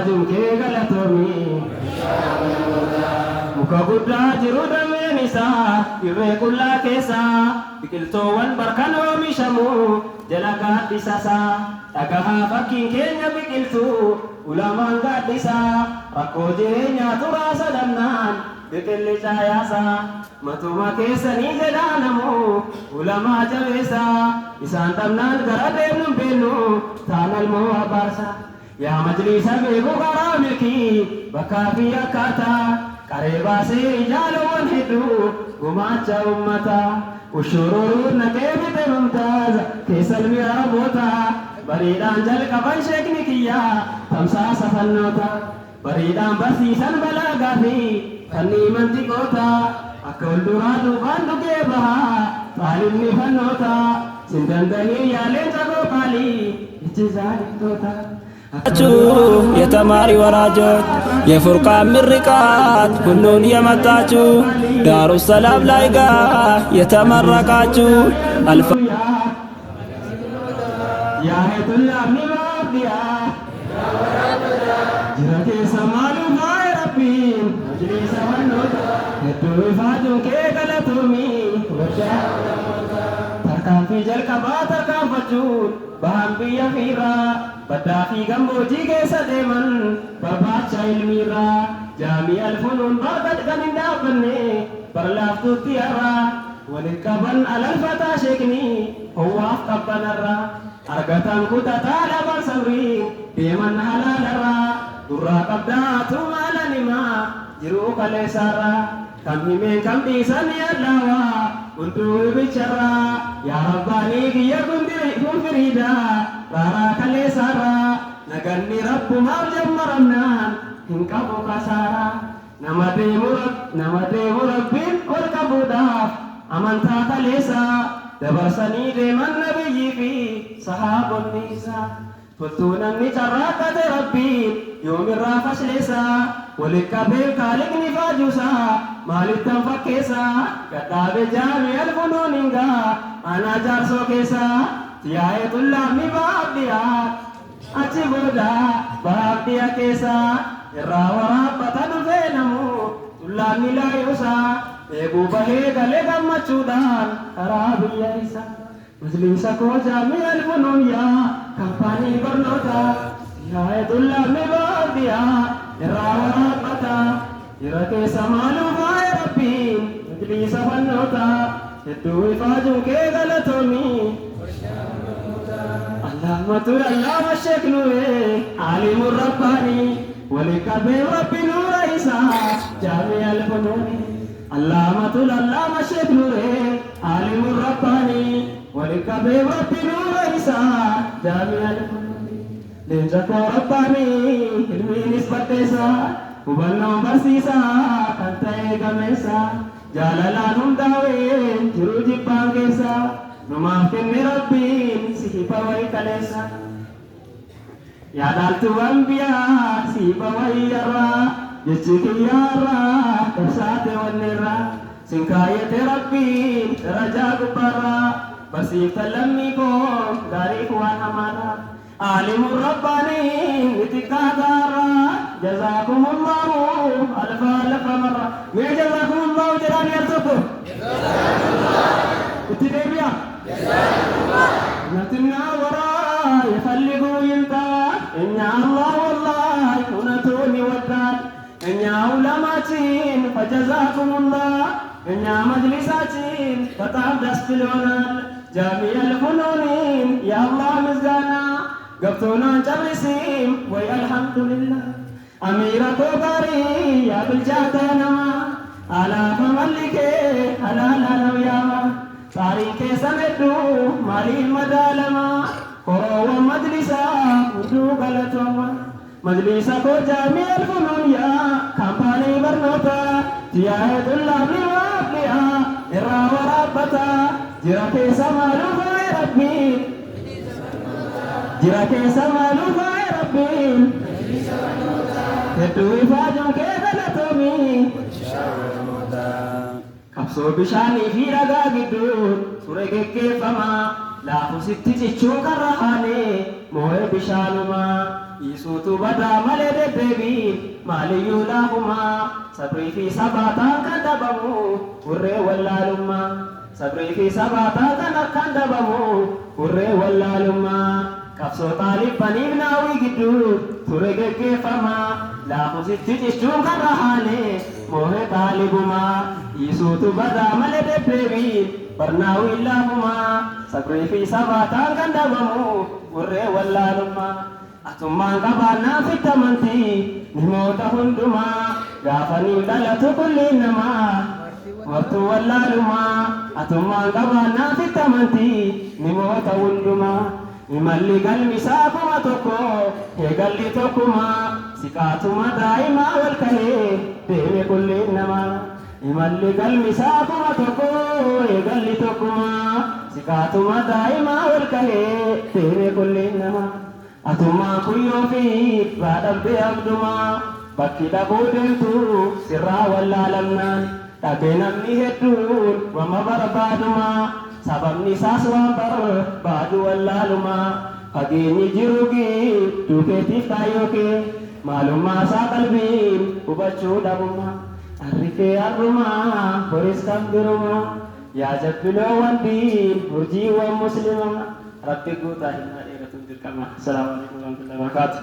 ifaajum kee galatoomii muka guddaa jiru dameen isaa irree qullaa keessaa biqiltoowwan barkan oomishamu jala gaaddisasaa dhagahaa fakkiin keenya biqiltuu ulamaan gaaddisaa rakkoo jireenyaa turaa sadannaan biqilli caayaasaa matuma keessanii jedhaanamu ulamaa jabeessaa isaan dhabnaan gara deemnuun beennu taanalmoo abaarsa yaa majliisa beeku karaa milkii bakkaa fi akkaataa qaree baasee ijaalowwan hedduu gumaacha ummataa ushururuu naqee bite mumtaaza keessalmi araboota bariidhaan jalqaban sheekni kiyyaa tamsaasa fannoota bariidhaan barsiisan balaagaa fi fannii mantiqoota akka walduraa duubaan dhugee bahaa xaalimni fannoota sin dandanii yaaleen jagoo qaalii ichi zaaliftoota የተማሪ ወራጆች የፉርቃን ምርቃት ሁሉን የመጣችሁ ዳሩ ሰላም ላይ ጋ የተመረቃችሁ አልፋ tarkaanfii jalqabaa tarkaanfachuun bahan biyya fiiraa baddaa fi gammoojjii keessa deeman barbaacha ilmiirraa jaamii alfunuun barga kan hin dhaabbanne barlaaftuutti har'aa waliin qaban alalfataa sheekni howwaaf qabbanarraa argatan kutataa laban sabrii deeman halaalarraa durraa qabdaatu maalan himaa jiruu kaleessaarraa kam himeen kam dhiisanii allaawaa hunduu bicharraa yaa rabbaanii kiyya kun firiidaa raaraa kaleessaarraa naganni rabbumaaf jammaramnaan hin qabu kasaaraa nama deemu rabbiin ol qabuudhaaf amantaa kaleessaa dabarsanii deeman nabiyyii fi sahaabonni isaa toltuu namni carraaqqate rabbiin yoomirraa fashleessaa waliin qabee kaaliqni faajuusaa maalittan fakkeessaa gadhaabe jaamii alfunuun hingaa anaa jaarsoo keessaa tiyaa'ee tullaamni baabdiyaa achi booda baabdiyaa keessaa irraa waraabbata dhufee namu tullaamni laayuusaa eeguu bahee galee gammachuudhaan karaa biyya isaa majliisa koo jaamii alfunuun yaa kaampaanii barnoota tiyaa'ee tullaamni baabdiyaa irraa waraabbata jira keessa maaluu faaya rabbiin majliisa fannoota hedduu ifaajuu kee galatoomii allaamatu allaama sheek nuure aalimuun rabbaanii waliin qabee rabbi nuura isaa jaamii alfunuuni allaamatu allaama sheek nuure aalimuun rabbaanii waliin qabee rabbi nuura isaa jaamii alfunuuni leenca koo rabbaanii ilmiinis baddeessaa hubannoon barsiisaa kan ta'e gameessa jaalalaan hundaa'ee jiruu jibbaan keessa numaaf kenne rabbiin sihiba wayi kaleessa yaadaaltu anbiyaa sihiba wayyarraa jechi kiyyaarraa qabsaate wanneerraa sinkaayete rabbiin darajaa gubbaarraa barsiiftan lammii koo gaarii kuwaan hamaadhaa عالم رباني اتقاطارا جزاكم الله ألف ألف مرة وجزاكم الله جلال يرزقكم جزاكم الله اتدبيا جزاكم الله نتنا وراء يخلقوا ينتا إن الله والله يكونتوني ودان إن علماتين فجزاكم الله إن مجلساتين فتعب دسبلونا جميع الفنونين يا الله مزانا قبطونا جرسيم وي الحمد لله أميرة كباري يا بالجاتا نما على فملك على لنوياما تاريخ سندو مالي مدالما قروا مجلسا ودو غلطوما مجلسا كو جامع الفنون يا كامباني برنوتا تياهد الله بوابلها إرى ورابتا جراكي سمالو فاي ربي jira keessa maaluu faaya rabbiin hedduu ifaajuun kee galatoomii qabsoo bishaanii fi dhagaa gidduu ture geggeeffamaa laafu sitti cichuu karra haanee moo'ee bishaanumaa isuutu badaa malee deddeebiin maaliyyuu laafumaa sabrii fi sabaataan kan dhabamu urree wallaalummaa sabrii fi sabaataan kan akkaan dhabamu urree wallaalummaa qabsoo taalibbaniif naawii gidduu ture geggeeffamaa laafusitti cichuun kan rahaane moo'ee taalibumaa isuutu badaa malee deddeebiin barnaawii laafumaa sabrii fi sabaataan kan dhabamu urree wallaalummaa atummaan qabaannaan fittamantii nimoota hundumaa gaafanii dhalatu kulliin namaa martuu wallaalumaa atummaan qabaannaan fittamantii nimoota hundumaa imalli galmisaa kuma tokko eegalli tokkumaa siqaatuma daa'imaa wal kahee deeme kulliin namaa imalli galmisaa kuma tokko eegalli tokkumaa siqaatuma daa'imaa wal kahee deeme kulliin namaa atummaa kuyyoo fi baadhabdee abdumaa bakki dhabuu deemtu sirraa wallaalamnaan dhabee namni hedduun wama barbaadumaa sababni isaas waan barbaadu wallaalumaa fageenyi jiru gidduu keetiif kaayyoo kee maalummaa isaa qalbiin hubachuu dhabumaa arrikee arrumaa boris kan birumaa yaa jabbiloowwan diin urjiiwwan muslimaa rabbi guutaa himaa dheeratuun dirqama. Assalamu alaikum warahmatullahi wabarakatuh.